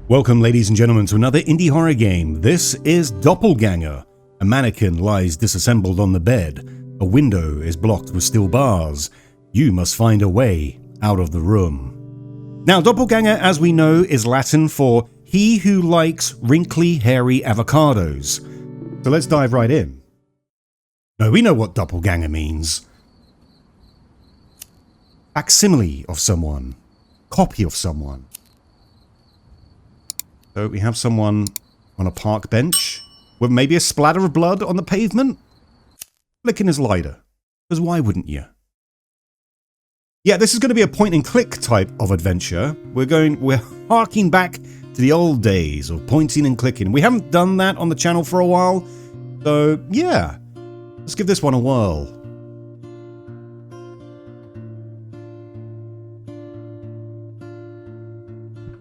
Welcome, ladies and gentlemen, to another indie horror game. This is Doppelganger. A mannequin lies disassembled on the bed. A window is blocked with steel bars. You must find a way out of the room. Now, Doppelganger, as we know, is Latin for he who likes wrinkly, hairy avocados. So let's dive right in. Now, we know what Doppelganger means. Facsimile of someone. Copy of someone. So we have someone on a park bench with maybe a splatter of blood on the pavement, flicking his lighter. Because why wouldn't you? Yeah, this is going to be a point-and-click type of adventure. We're harking back to the old days of pointing and clicking. We haven't done that on the channel for a while, so yeah, let's give this one a whirl.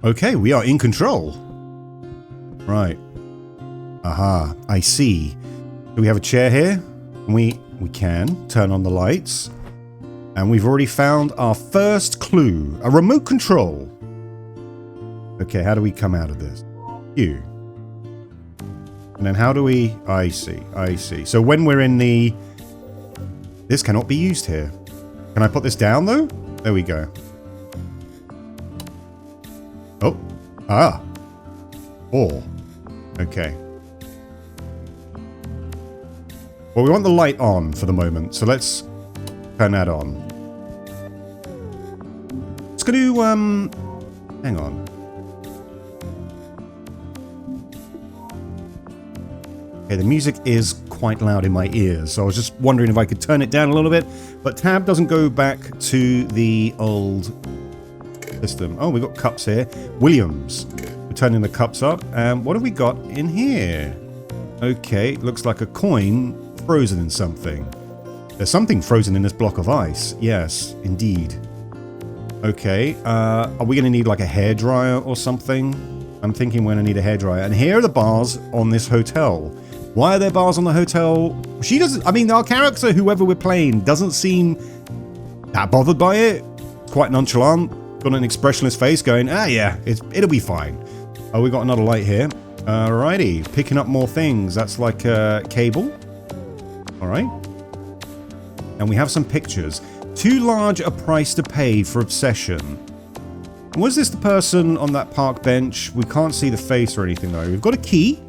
Okay, we are in control. Right. Aha, I see. Do we have a chair here? We can turn on the lights. And we've already found our first clue. A remote control. Okay, how do we come out of this? You. And then how do we... I see. So when we're in the... This cannot be used here. Can I put this down, though? There we go. Oh. Ah. 4. Okay. Well, we want the light on for the moment, so let's turn that on. It's going to, hang on. Okay, the music is quite loud in my ears, so I was just wondering if I could turn it down a little bit, but tab doesn't go back to the old system. Oh, we got cups here. Williams. We're turning the cups up. And what have we got in here? Okay, looks like a coin frozen in something. There's something frozen in this block of ice. Yes, indeed. Okay, are we going to need like a hairdryer or something? I'm thinking we're going to need a hairdryer. And here are the bars on this hotel. Why are there bars on the hotel? She doesn't... I mean, our character, whoever we're playing, doesn't seem that bothered by it. It's quite nonchalant. Got an expressionless face going, ah, yeah, it'll be fine. Oh, we got another light here. Alrighty, picking up more things. That's like a cable. Alright. And we have some pictures. Too large a price to pay for obsession. Was this the person on that park bench? We can't see the face or anything though. We've got a key.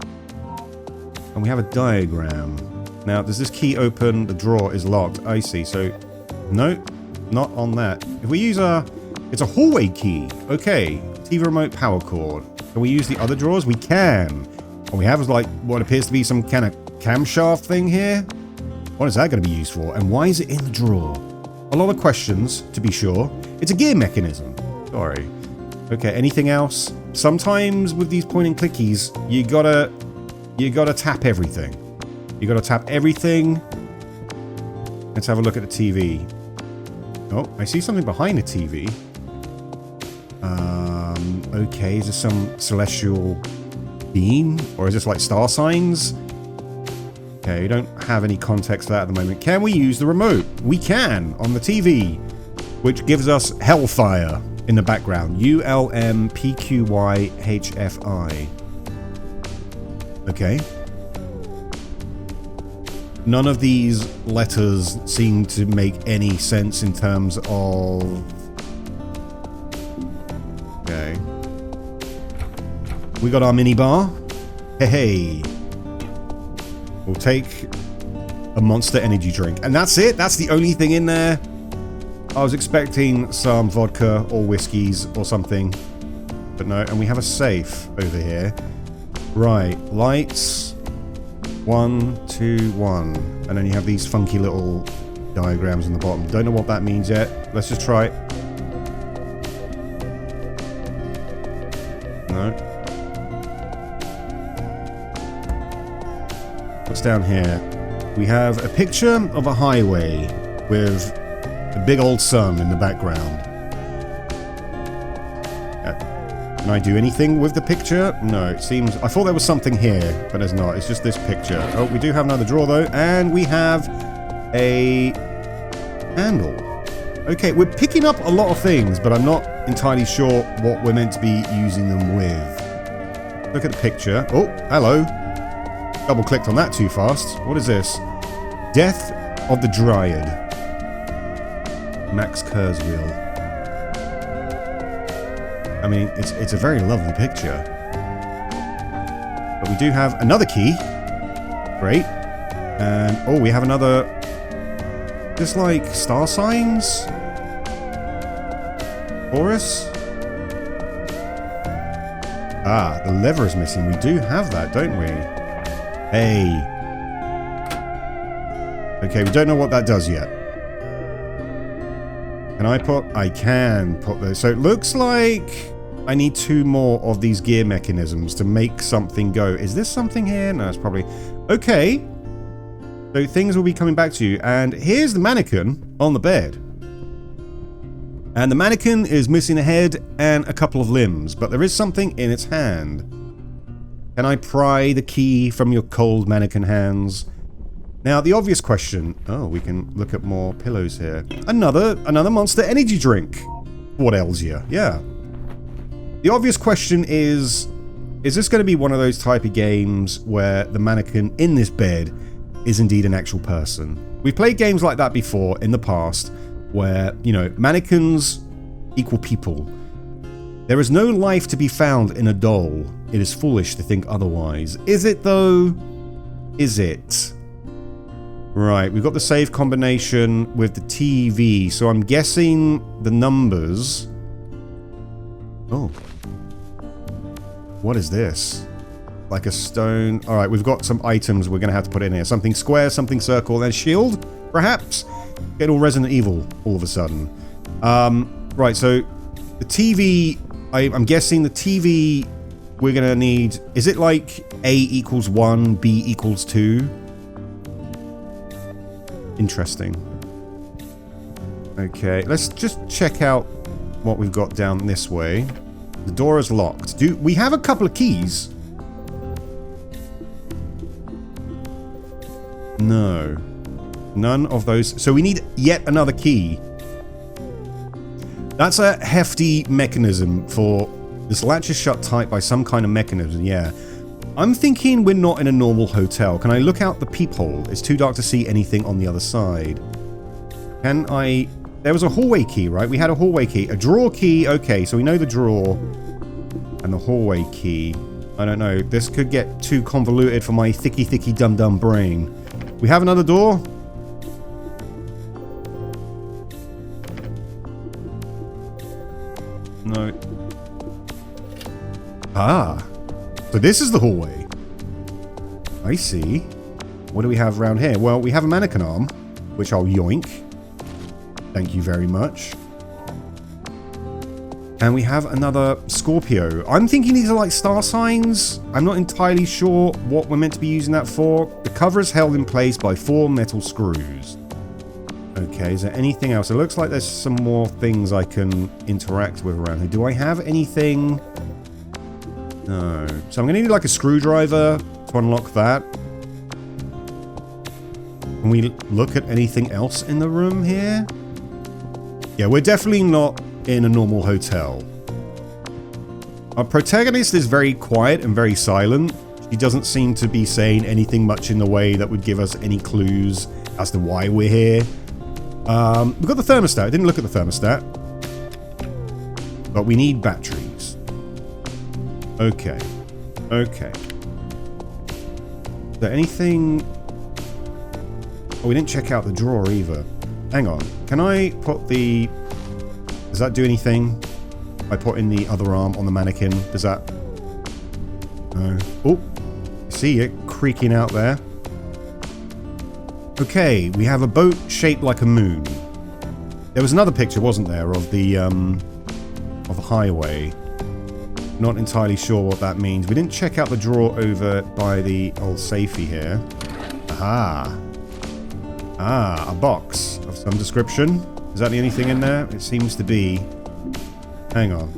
And we have a diagram. Now, does this key open? The drawer is locked. I see. So, no, not on that. If we use a... It's a hallway key. Okay. TV remote power cord. Can we use the other drawers? We can. And we have like what appears to be some kind of camshaft thing here. What is that going to be used for? And why is it in the drawer? A lot of questions, to be sure. It's a gear mechanism. Sorry. Okay, anything else? Sometimes with these point and clickies, you gotta tap everything. You gotta tap everything. Let's have a look at the TV. Oh, I see something behind the TV. Okay, is this some celestial being? Or is this like star signs? Okay, we don't have any context for that at the moment. Can we use the remote? We can, on the TV, which gives us Hellfire in the background. ULMPQYHFI. Okay. None of these letters seem to make any sense in terms of... Okay. We got our minibar. Hey. We'll take a Monster energy drink. And that's it. That's the only thing in there. I was expecting some vodka or whiskeys or something. But no. And we have a safe over here. Right. Lights. 1, 2, 1. And then you have these funky little diagrams on the bottom. Don't know what that means yet. Let's just try it. No. What's down here? We have a picture of a highway with a big old sun in the background. Can I do anything with the picture? No, it seems... I thought there was something here, but there's not. It's just this picture. Oh, we do have another drawer, though. And we have a handle. Okay, we're picking up a lot of things, but I'm not entirely sure what we're meant to be using them with. look at the picture. Oh, hello. Double clicked on that too fast. What is this? Death of the Dryad. Max Kurzweil. I mean, it's a very lovely picture. But we do have another key. Great. And, oh, we have another... just like star signs? Chorus? Ah, the lever is missing. We do have that, don't we? Hey. Okay, we don't know what that does yet. Can I put... I can put those. So it looks like I need 2 more of these gear mechanisms to make something go. Is this something here? No, it's probably... Okay. So things will be coming back to you. And here's the mannequin on the bed. And the mannequin is missing a head and a couple of limbs, but there is something in its hand. Can I pry the key from your cold mannequin hands? Now, the obvious question... Oh, we can look at more pillows here. Another Monster Energy drink. What ails you? Yeah. The obvious question is this going to be one of those type of games where the mannequin in this bed is indeed an actual person? We've played games like that before in the past, where, you know, mannequins equal people. There is no life to be found in a doll. It is foolish to think otherwise. Is it, though? Is it? Right, we've got the save combination with the TV, so I'm guessing the numbers... Oh. What is this? Like a stone... Alright, we've got some items we're going to have to put in here. Something square, something circle, and a shield, perhaps? Get all Resident Evil all of a sudden. Right, so the TV, I'm guessing the TV we're going to need... Is it like A equals 1, B equals 2? Interesting. Okay, let's just check out what we've got down this way. The door is locked. Do we have a couple of keys? No. None of those. So we need yet another key. That's a hefty mechanism for... This latch is shut tight by some kind of mechanism, yeah. I'm thinking we're not in a normal hotel. Can I look out the peephole? It's too dark to see anything on the other side. Can I... There was a hallway key, right? We had a hallway key. A drawer key, okay, so we know the drawer and the hallway key. I don't know. This could get too convoluted for my thicky dum-dum brain. We have another door? No. Ah. So this is the hallway. I see. What do we have around here? Well, we have a mannequin arm, which I'll yoink. Thank you very much. And we have another Scorpio. I'm thinking these are like star signs. I'm not entirely sure what we're meant to be using that for. The cover is held in place by 4 metal screws. Okay, is there anything else? It looks like there's some more things I can interact with around here. Do I have anything? No. So I'm going to need like a screwdriver to unlock that. Can we look at anything else in the room here? Yeah, we're definitely not in a normal hotel. Our protagonist is very quiet and very silent. She doesn't seem to be saying anything much in the way that would give us any clues as to why we're here. We've got the thermostat. I didn't look at the thermostat. But we need batteries. Okay. Okay. Is there anything... Oh, we didn't check out the drawer either. Hang on. Can I put the... Does that do anything? I put in the other arm on the mannequin. Does that... No. Oh. See it creaking out there. Okay. We have a boat shaped like a moon. There was another picture, wasn't there, of the highway. Not entirely sure what that means. We didn't check out the drawer over by the old safety here. Aha. Ah, a box of some description. Is that the only thing in there? It seems to be. Hang on.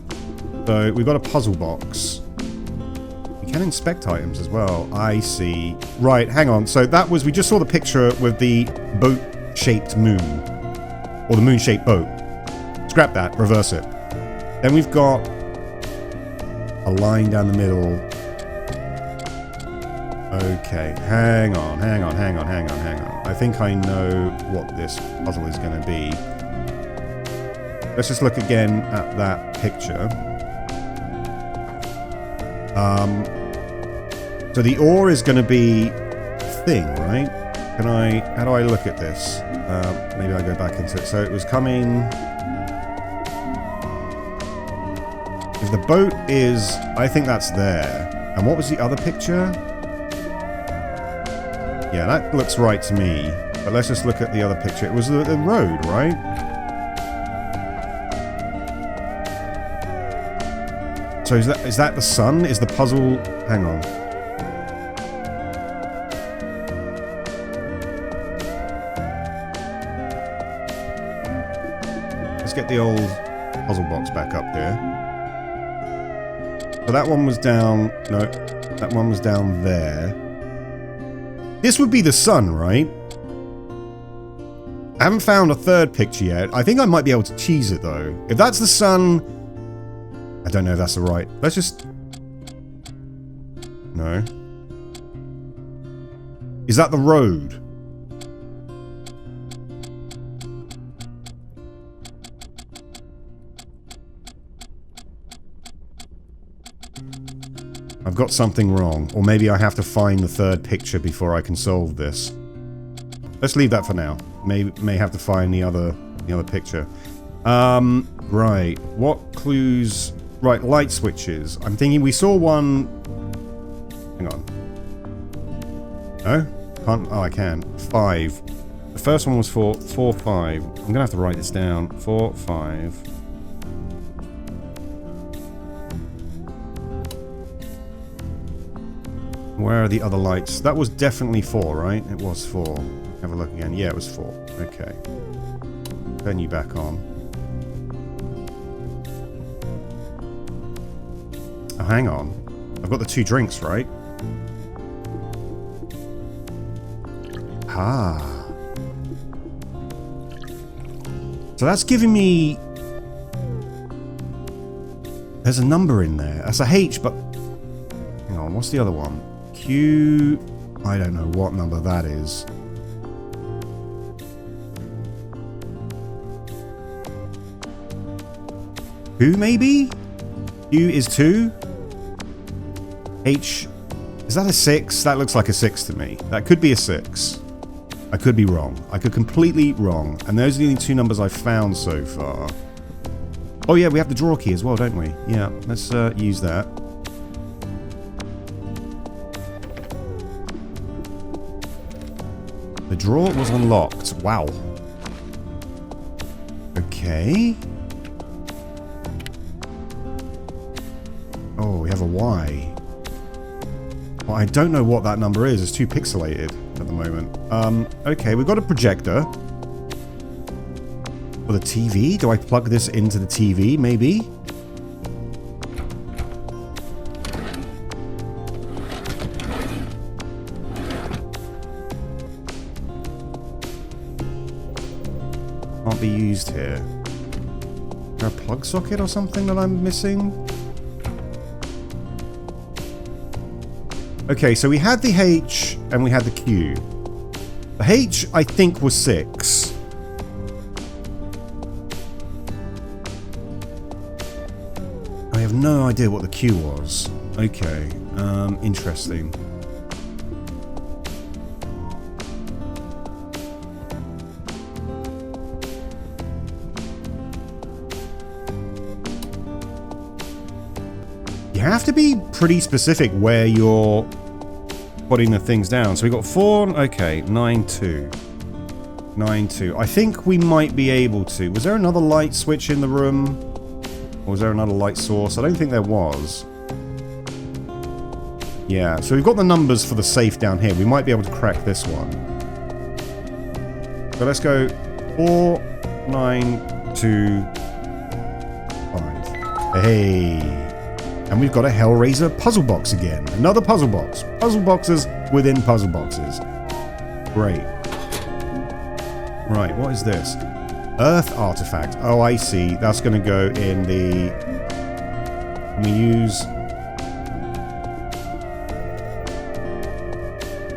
So, we've got a puzzle box. We can inspect items as well. I see. Right, hang on. So, that was... We just saw the picture with the boat-shaped moon. Or the moon-shaped boat. Scrap that. Reverse it. Then we've got... a line down the middle. Okay, hang on. I think I know what this puzzle is going to be. Let's just look again at that picture. So the ore is going to be thing, right? How do I look at this? Maybe I go back into it. So it was coming... If the boat is... I think that's there. And what was the other picture? Yeah, that looks right to me. But let's just look at the other picture. It was the road, right? So is that the sun? Is the puzzle... Hang on. Let's get the old puzzle box back up here. So that one was down... No, that one was down there. This would be the sun, right? I haven't found a third picture yet. I think I might be able to cheese it, though. If that's the sun... I don't know if that's the right... Let's just... No. Is that the road? I've got something wrong. Or maybe I have to find the third picture before I can solve this. Let's leave that for now. May have to find the other picture. Right. What clues... Right, light switches. I'm thinking we saw one... Hang on. No? Can't... Oh, I can. 5. The first one was 4, 4, 5. I'm going to have to write this down. 4, 5. Where are the other lights? That was definitely 4, right? It was 4. Have a look again. Yeah, it was 4. Okay. Turn you back on. Oh, hang on. I've got the 2 drinks, right? Ah. So that's giving me... There's a number in there. That's a H, but... Hang on, what's the other one? Q... I don't know what number that is. Who, maybe? Q is 2? H... Is that a 6? That looks like a 6 to me. That could be a 6. I could be wrong. I could completely wrong. And those are the only 2 numbers I've found so far. Oh yeah, we have the draw key as well, don't we? Yeah, let's use that. The drawer was unlocked. Wow. Okay. Oh, we have a Y. Well, I don't know what that number is. It's too pixelated at the moment. Okay, we've got a projector. For the TV? Do I plug this into the TV, maybe? Can't be used here. Is there a plug socket or something that I'm missing? Okay, so we had the H and we had the Q. The H, I think, was 6. I have no idea what the Q was. Okay, interesting. You have to be pretty specific where you're putting the things down. So we got 4, okay, 9, 2. 9, 2. I think we might be able to. Was there another light switch in the room? Or was there another light source? I don't think there was. Yeah, so we've got the numbers for the safe down here. We might be able to crack this one. So let's go 4, 9, 2, 5. Hey. And we've got a Hellraiser puzzle box again. Another puzzle box. Puzzle boxes within puzzle boxes. Great. Right, what is this? Earth artifact. Oh, I see. That's going to go in the... We use...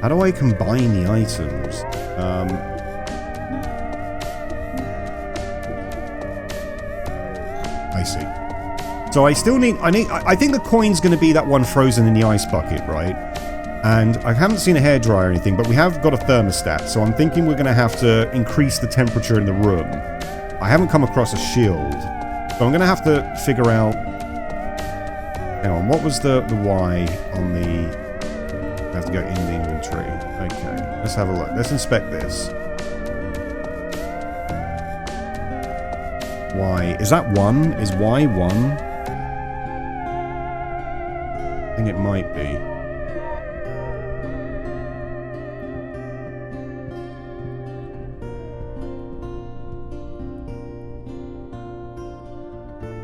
How do I combine the items? I see. So I still need, I think the coin's going to be that one frozen in the ice bucket, right? And I haven't seen a hairdryer or anything, but we have got a thermostat, so I'm thinking we're going to have to increase the temperature in the room. I haven't come across a shield, so I'm going to have to figure out... Hang on, what was the Y on the... I have to go in the inventory. Okay, let's have a look. Let's inspect this. Y. Is that 1? Is Y 1? I think it might be.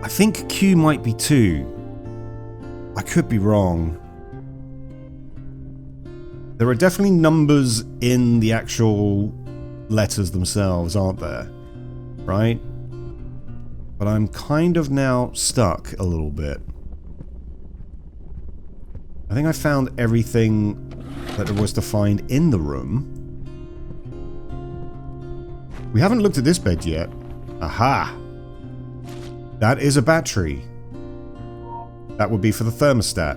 I think Q might be 2. I could be wrong. There are definitely numbers in the actual letters themselves, aren't there? Right? But I'm kind of now stuck a little bit. I think I found everything that there was to find in the room. We haven't looked at this bed yet. Aha! That is a battery. That would be for the thermostat.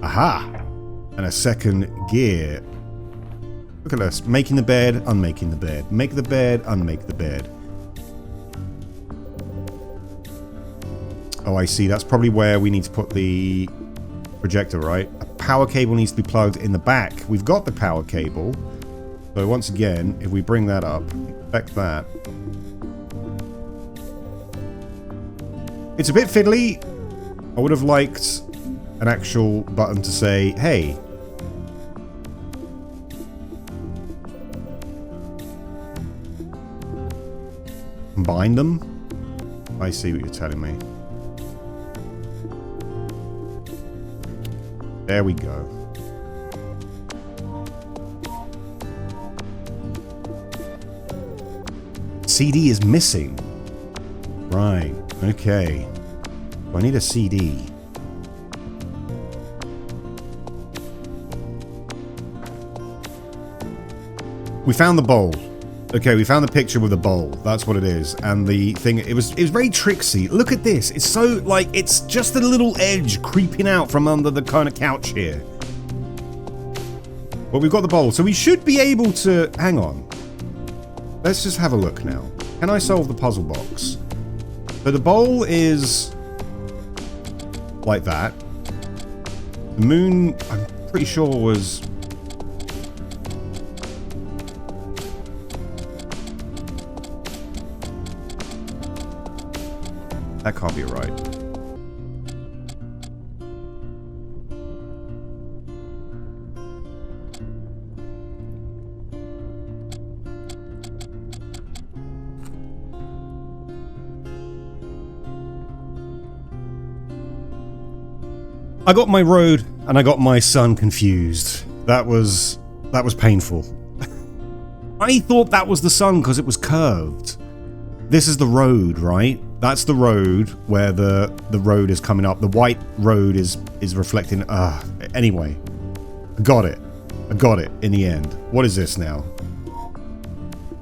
Aha! And a second gear. Look at this. Making the bed, unmaking the bed. Make the bed, unmake the bed. Oh, I see. That's probably where we need to put the projector, right? A power cable needs to be plugged in the back. We've got the power cable. So once again, if we bring that up, expect that. It's a bit fiddly. I would have liked an actual button to say, hey. Combine them? I see what you're telling me. There we go. CD is missing. Right. Okay. I need a CD. We found the bowl. Okay, we found the picture with the bowl. That's what it is. And the thing, it was very tricksy. Look at this. It's so, like, it's just a little edge creeping out from under the kind of couch here. But we've got the bowl. So we should be able to... Hang on. Let's just have a look now. Can I solve the puzzle box? So the bowl is... like that. The moon, I'm pretty sure was... That can't be right. I got my road and I got my sun confused. That was painful. I thought that was the sun because it was curved. This is the road, right? That's the road where the road is coming up. The white road is reflecting. Anyway, I got it. I got it in the end. What is this now?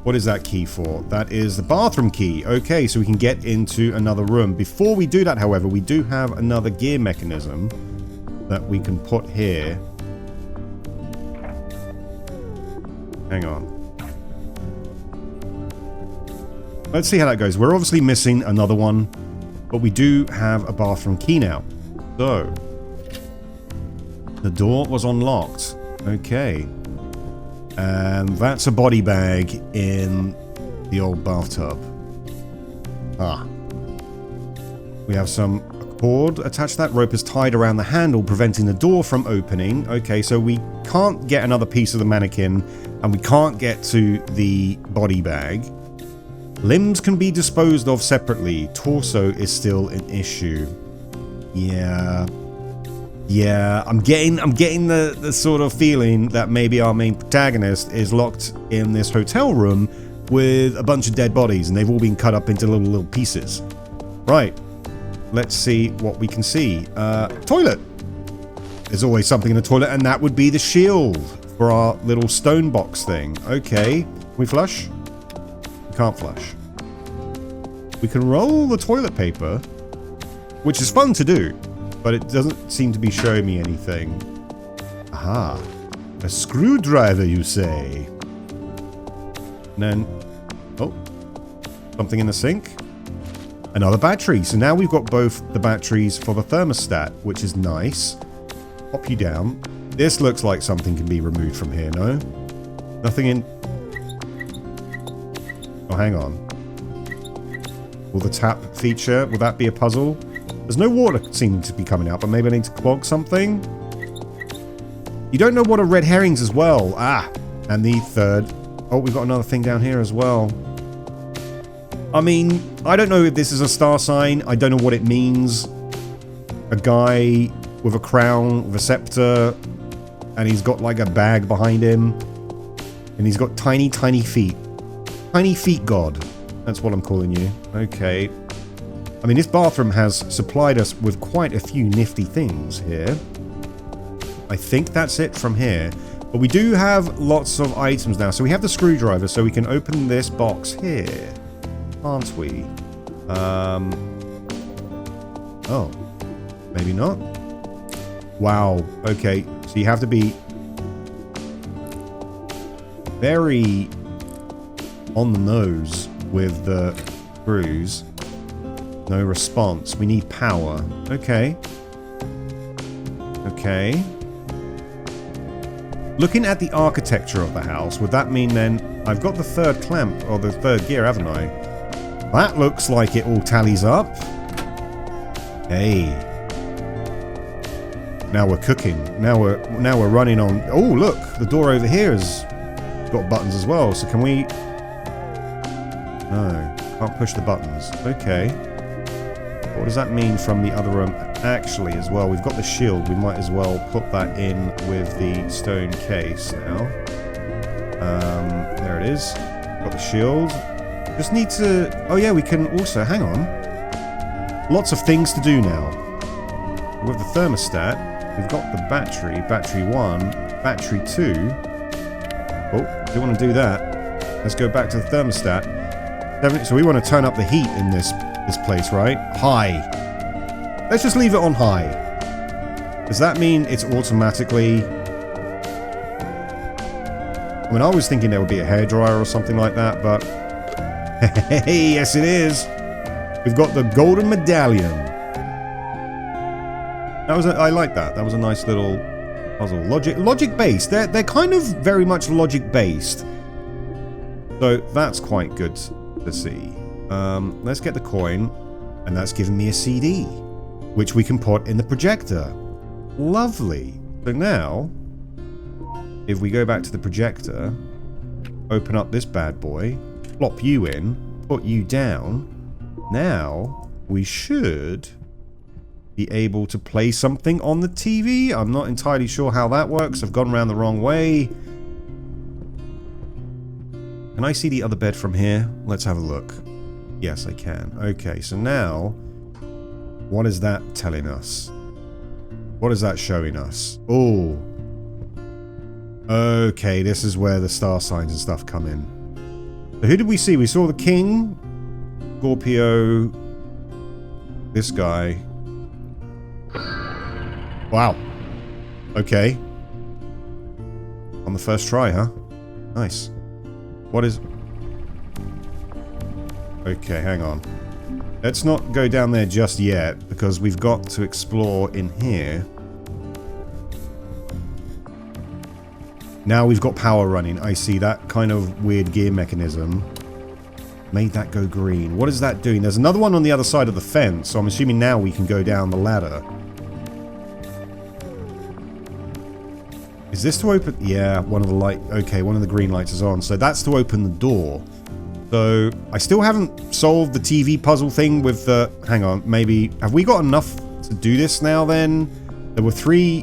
What is that key for? That is the bathroom key. Okay, so we can get into another room. Before we do that, however, we do have another gear mechanism that we can put here. Hang on. Let's see how that goes. We're obviously missing another one, but we do have a bathroom key now. So, the door was unlocked. Okay. And that's a body bag in the old bathtub. Ah. We have some cord attached to that. Rope is tied around the handle, preventing the door from opening. Okay, so we can't get another piece of the mannequin, and we can't get to the body bag. Limbs can be disposed of separately. Torso is still an issue. Yeah. Yeah, I'm getting the sort of feeling that maybe our main protagonist is locked in this hotel room with a bunch of dead bodies, and they've all been cut up into little pieces. Right. Let's see what we can see. Toilet. There's always something in the toilet, and that would be the shield for our little stone box thing. Okay. Can we flush? We can't flush. We can roll the toilet paper, which is fun to do, but it doesn't seem to be showing me anything. Aha. A screwdriver, you say? And then... oh. Something in the sink. Another battery. So now we've got both the batteries for the thermostat, which is nice. Pop you down. This looks like something can be removed from here, no? Nothing in... oh, hang on. Will the tap feature, will that be a puzzle? There's no water seeming to be coming out, but maybe I need to clog something? You don't know what a red herring's as well. Ah, and the third... oh, we've got another thing down here as well. I mean, I don't know if this is a star sign. I don't know what it means. A guy with a crown, with a scepter, and he's got like a bag behind him. And he's got tiny, tiny feet. Tiny feet god. That's what I'm calling you. Okay. I mean, this bathroom has supplied us with quite a few nifty things here. I think that's it from here. But we do have lots of items now. So we have the screwdriver, so we can open this box here. Can't we? Oh. Maybe not? Wow. Okay. So you have to be very on the nose with the screws. No response. We need power. Okay. Okay. Looking at the architecture of the house, would that mean then I've got the third clamp or the third gear, haven't I? That looks like it all tallies up. Hey. Now we're cooking. Now we're running on. Oh, look, the door over here has got buttons as well. So can we? No, can't push the buttons. Okay. What does that mean from the other room? Actually, as well, we've got the shield. We might as well put that in with the stone case now. There it is. Got the shield. Just need to... oh yeah, we can also... hang on. Lots of things to do now. With the thermostat, we've got the battery. Battery 1. Battery 2. Oh, don't want to do that. Let's go back to the thermostat. So we want to turn up the heat in this place, right? High. Let's just leave it on high. Does that mean it's automatically... I mean, I was thinking there would be a hairdryer or something like that, but... hey, yes it is. We've got the golden medallion. That was I like that. That was a nice little puzzle. Logic based. They're kind of very much logic based. So that's quite good to see. Let's get the coin, and that's giving me a CD, which we can put in the projector. Lovely. So now, if we go back to the projector, open up this bad boy, plop you in, put you down. Now, we should be able to play something on the TV. I'm not entirely sure how that works. I've gone around the wrong way. Can I see the other bed from here? Let's have a look. Yes, I can. Okay, so now, what is that telling us? What is that showing us? Oh. Okay, this is where the star signs and stuff come in. So who did we see? We saw the king, Scorpio, this guy. Wow. Okay. On the first try, huh? Nice. What is... okay, hang on. Let's not go down there just yet, because we've got to explore in here. Now we've got power running. I see that kind of weird gear mechanism. Made that go green. What is that doing? There's another one on the other side of the fence, so I'm assuming now we can go down the ladder. Is this to open... yeah, one of the light... okay, one of the green lights is on. So that's to open the door. So, I still haven't solved the TV puzzle thing with the... hang on, maybe... have we got enough to do this now then? There were 3...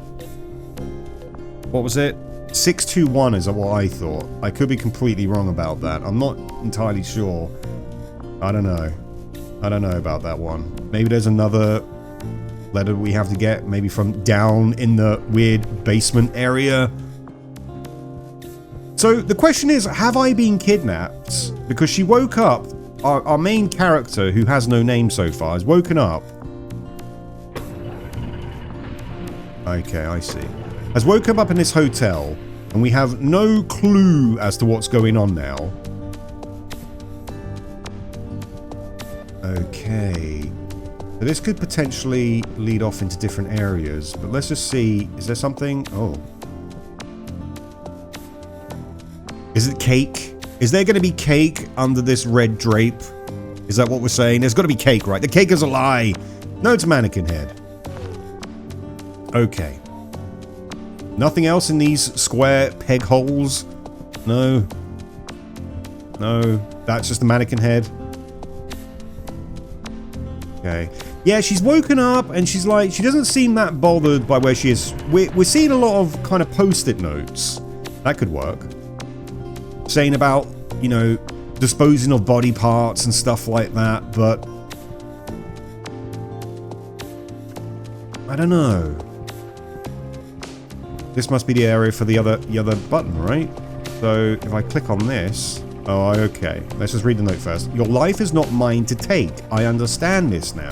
what was it? 621 is what I thought. I could be completely wrong about that. I'm not entirely sure. I don't know. I don't know about that one. Maybe there's another letter we have to get, maybe from down in the weird basement area. So the question is, have I been kidnapped? Because she woke up, our main character, who has no name so far, has woken up. Okay, I see. Has woken up in this hotel, and we have no clue as to what's going on now. Okay. So this could potentially lead off into different areas, but let's just see. Is there something? Oh. Is it cake? Is there going to be cake under this red drape? Is that what we're saying? There's got to be cake, right? The cake is a lie. No, it's a mannequin head. Okay. Nothing else in these square peg holes? No. No. That's just the mannequin head. Okay. Yeah, she's woken up and she's like, she doesn't seem that bothered by where she is. We're seeing a lot of kind of post-it notes. That could work. Saying about, you know, disposing of body parts and stuff like that, but I don't know. This must be the area for the other button, right? So if I click on this, oh, okay. Let's just read the note first. Your life is not mine to take. I understand this now.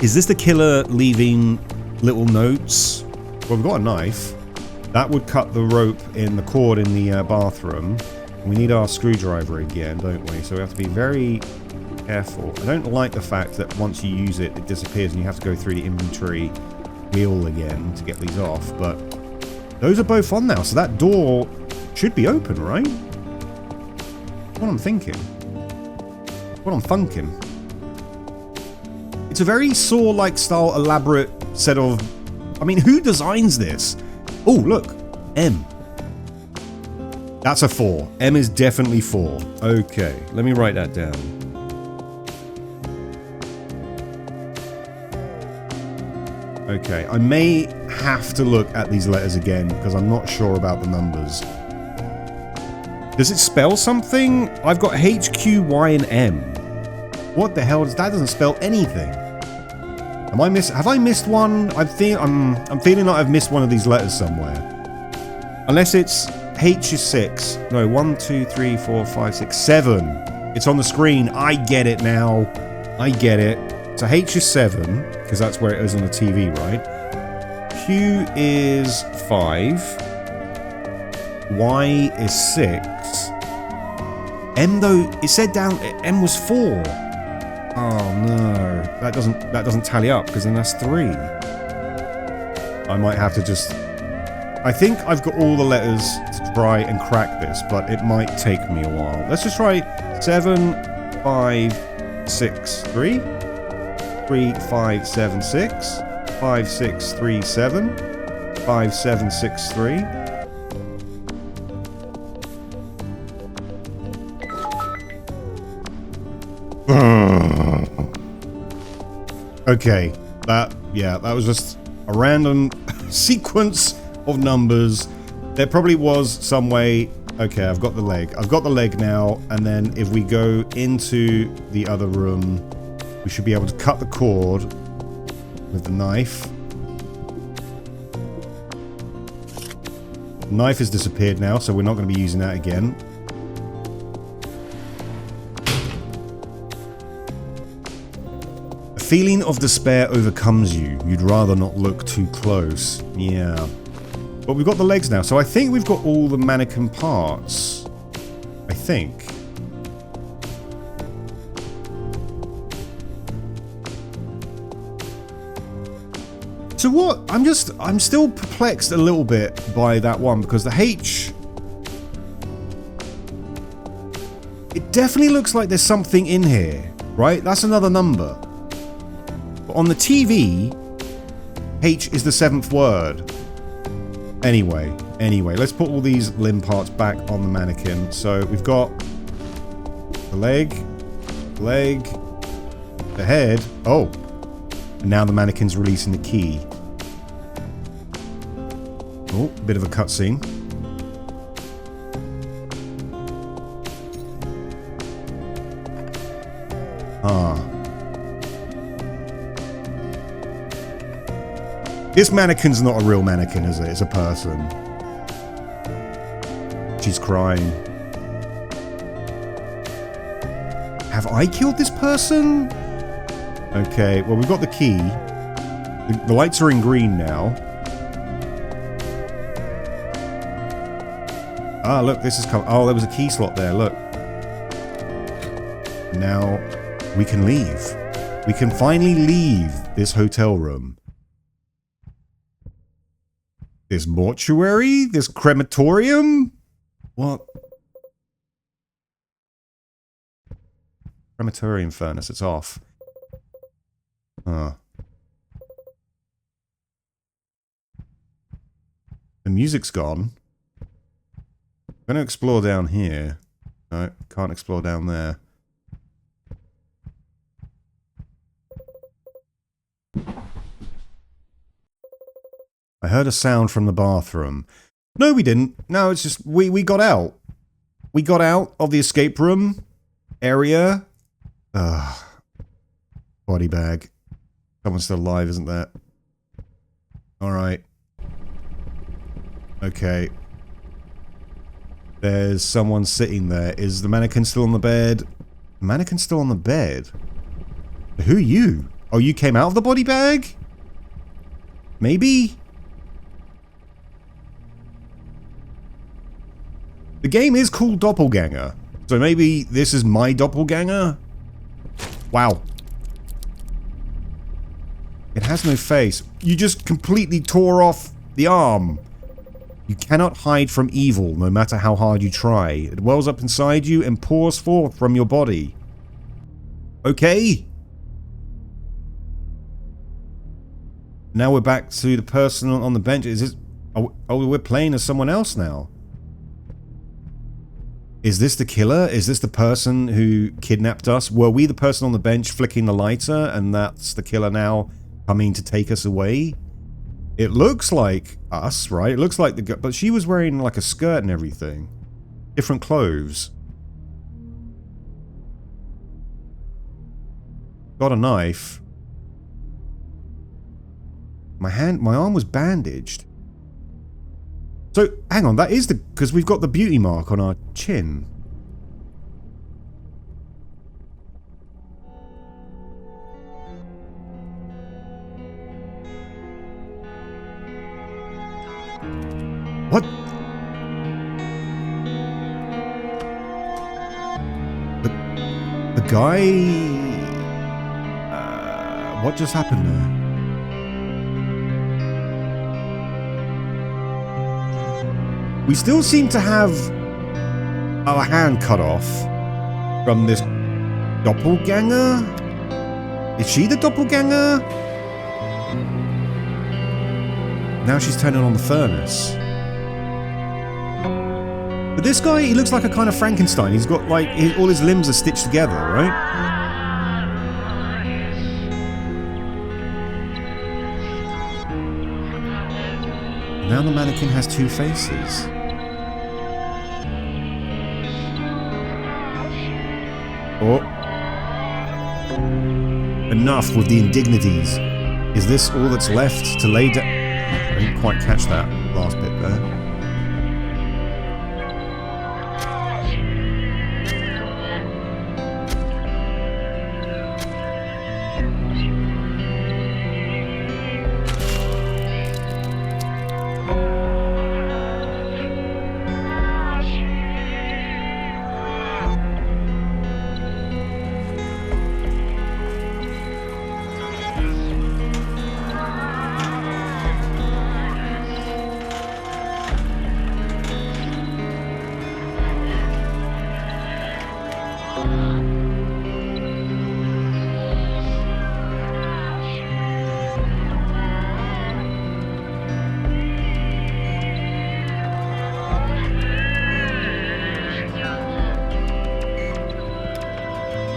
Is this the killer leaving little notes? Well, we've got a knife. That would cut the rope in the cord in the bathroom. We need our screwdriver again, don't we? So we have to be very careful. I don't like the fact that once you use it, it disappears and you have to go through the inventory wheel again to get these off. But those are both on now, so that door should be open, right? What I'm thinking. What I'm funking. It's a very Saw-like style, elaborate set of... I mean, who designs this? Oh, look. M. That's a 4. M is definitely 4. Okay, let me write that down. Okay, I may have to look at these letters again because I'm not sure about the numbers. Does it spell something? I've got H, Q, Y, and M. What the hell does that? Doesn't spell anything. Have I missed one? I'm feeling like I've missed one of these letters somewhere. Unless it's H is 6. No, 1, 2, 3, 4, 5, 6, 7. It's on the screen. I get it now. I get it. So H is 7, because that's where it is on the TV, right? Q is 5. Y is 6. M though, it said down M was 4. Oh no, that doesn't tally up because then that's 3. I might have to just... I think I've got all the letters to try and crack this, but it might take me a while. Let's just try 7, 5, 6, 3. 3, 5, 7, 6. 5, 6, 3, 7. 5, 7, 6, 3. Okay, that was just a random sequence of numbers. There probably was some way. Okay, I've got the leg. I've got the leg now, and then if we go into the other room, we should be able to cut the cord with the knife. The knife has disappeared now, so we're not going to be using that again. A feeling of despair overcomes you. You'd rather not look too close. Yeah. But we've got the legs now, so I think we've got all the mannequin parts. I think. So what? I'm still perplexed a little bit by that one, because the H... It definitely looks like there's something in here, right? That's another number. But on the TV, H is the 7th word. Anyway, let's put all these limb parts back on the mannequin. So we've got the leg, the head. Oh, and now the mannequin's releasing the key. Oh, bit of a cutscene. Ah. This mannequin's not a real mannequin, is it? It's a person. She's crying. Have I killed this person? Okay, well, we've got the key. The lights are in green now. Ah, look, this is... Oh, there was a key slot there, look. Now, we can leave. We can finally leave this hotel room. This mortuary? This crematorium? What? Crematorium furnace, it's off. Huh. The music's gone. I'm going to explore down here. No, can't explore down there. I heard a sound from the bathroom. No, we didn't. No, it's just we got out. We got out of the escape room area. Ugh. Body bag. Someone's still alive, isn't there? Alright. Okay. There's someone sitting there. Is the mannequin still on the bed? The mannequin's still on the bed? Who are you? Oh, you came out of the body bag? Maybe? The game is called Doppelganger. So maybe this is my doppelganger? Wow. It has no face. You just completely tore off the arm. You cannot hide from evil, no matter how hard you try. It wells up inside you and pours forth from your body. Okay. Now we're back to the person on the bench. Is this... Oh, we're playing as someone else now. Is this the killer? Is this the person who kidnapped us? Were we the person on the bench flicking the lighter and that's the killer now coming to take us away? It looks like us, right? It looks like the... But she was wearing like a skirt and everything. Different clothes. Got a knife. My arm was bandaged. So, hang on, that is the... Because we've got the beauty mark on our chin. What? The guy... what just happened there? We still seem to have our hand cut off from this doppelganger? Is she the doppelganger? Now she's turning on the furnace. But this guy, he looks like a kind of Frankenstein. He's got like, all his limbs are stitched together, right? Now the mannequin has two faces. Oh. Enough with the indignities. Is this all that's left to lay down? I didn't quite catch that last bit there.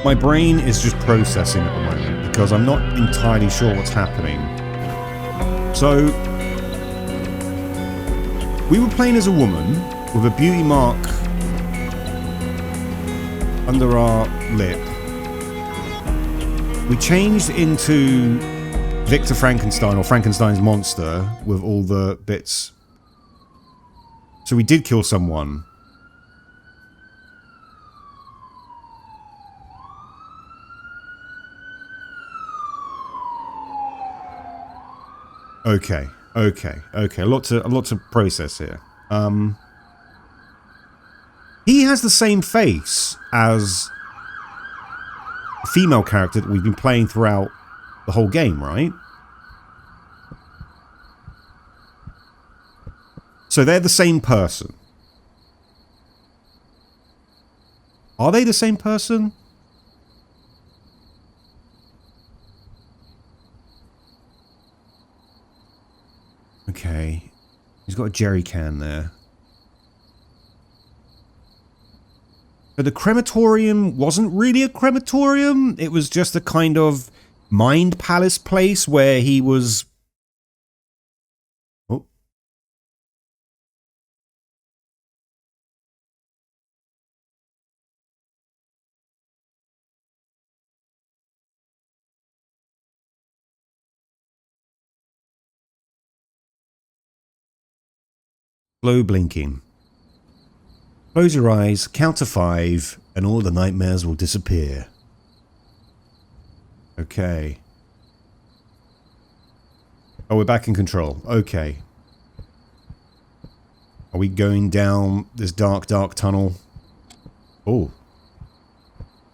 My brain is just processing at the moment because I'm not entirely sure what's happening. So, we were playing as a woman with a beauty mark under our lip. We changed into Victor Frankenstein, or Frankenstein's monster, with all the bits. So we did kill someone. Okay, okay, okay. A lot to process here. He has the same face as the female character that we've been playing throughout the whole game, right? So they're the same person. Are they the same person? Okay. He's got a jerry can there. So the crematorium wasn't really a crematorium. It was just a kind of mind palace place where he was... Oh. Slow blinking. Close your eyes, count to 5, and all the nightmares will disappear. Okay. Oh, we're back in control. Okay. Are we going down this dark, dark tunnel? Oh.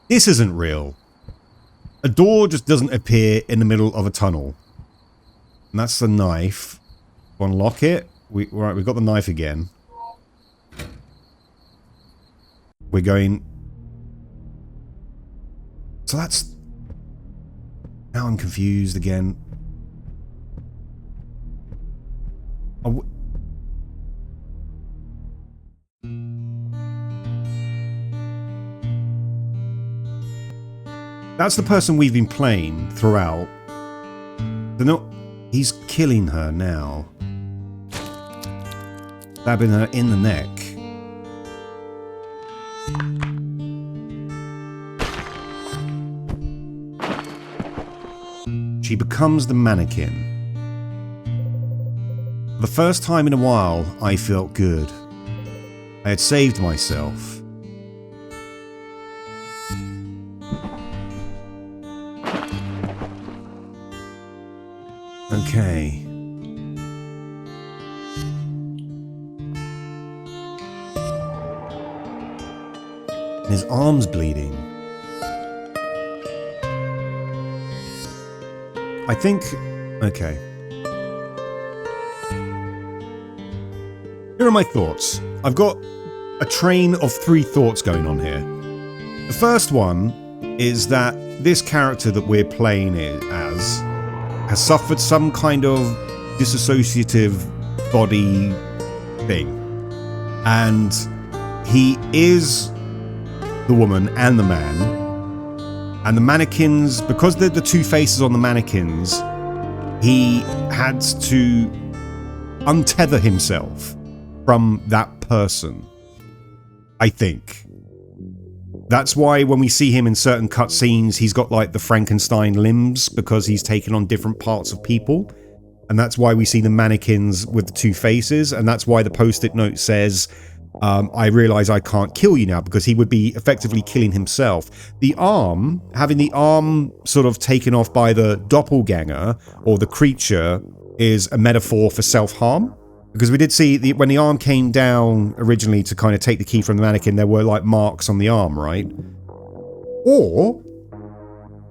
This isn't real. A door just doesn't appear in the middle of a tunnel. And that's the knife. Unlock it. Right, we've got the knife again. We're going... So that's... Now I'm confused again. That's the person we've been playing throughout. They're not... He's killing her now. Stabbing her in the neck. She becomes the mannequin. For the first time in a while, I felt good. I had saved myself. Okay. His arm's bleeding. I think... Okay. Here are my thoughts. I've got a train of 3 thoughts going on here. The first one is that this character that we're playing as has suffered some kind of dissociative body thing. And he is the woman and the man. And the mannequins, because they're the 2 faces on the mannequins, he had to untether himself from that person. I think. That's why when we see him in certain cutscenes, he's got like the Frankenstein limbs, because he's taken on different parts of people. And that's why we see the mannequins with the 2 faces. And that's why the post-it note says, I realize I can't kill you now, because he would be effectively killing himself. The arm, having the arm sort of taken off by the doppelganger or the creature, is a metaphor for self-harm. Because we did see when the arm came down originally to kind of take the key from the mannequin, there were like marks on the arm, right? Or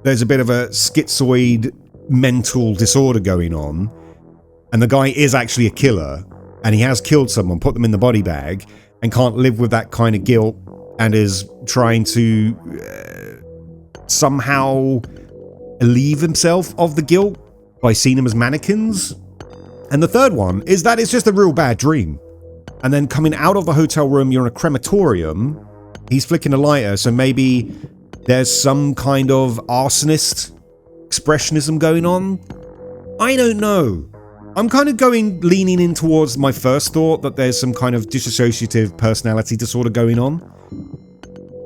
there's a bit of a schizoid mental disorder going on, and the guy is actually a killer, and he has killed someone, put them in the body bag, and can't live with that kind of guilt, and is trying to somehow relieve himself of the guilt by seeing them as mannequins. And the third one is that it's just a real bad dream. And then coming out of the hotel room, you're in a crematorium, he's flicking a lighter, so maybe there's some kind of arsonist expressionism going on. I don't know. I'm kind of leaning in towards my first thought, that there's some kind of dissociative personality disorder going on.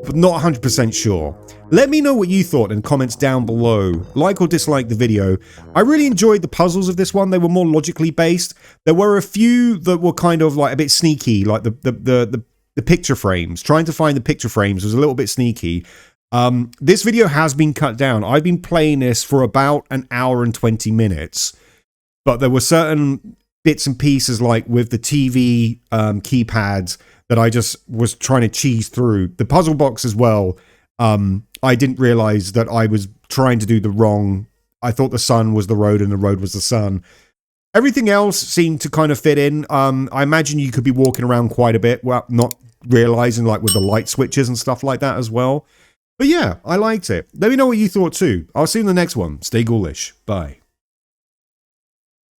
but not 100% sure. Let me know what you thought in comments down below. Like or dislike the video. I really enjoyed the puzzles of this one. They were more logically based. There were a few that were kind of like a bit sneaky, like the picture frames. Trying to find the picture frames was a little bit sneaky. This video has been cut down. I've been playing this for about an hour and 20 minutes. But there were certain bits and pieces, like with the TV keypads, that I just was trying to cheese through. The puzzle box as well, I didn't realize that I was trying to do the wrong... I thought the sun was the road and the road was the sun. Everything else seemed to kind of fit in. I imagine you could be walking around quite a bit, well, not realizing, like with the light switches and stuff like that as well. But yeah, I liked it. Let me know what you thought too. I'll see you in the next one. Stay ghoulish. Bye.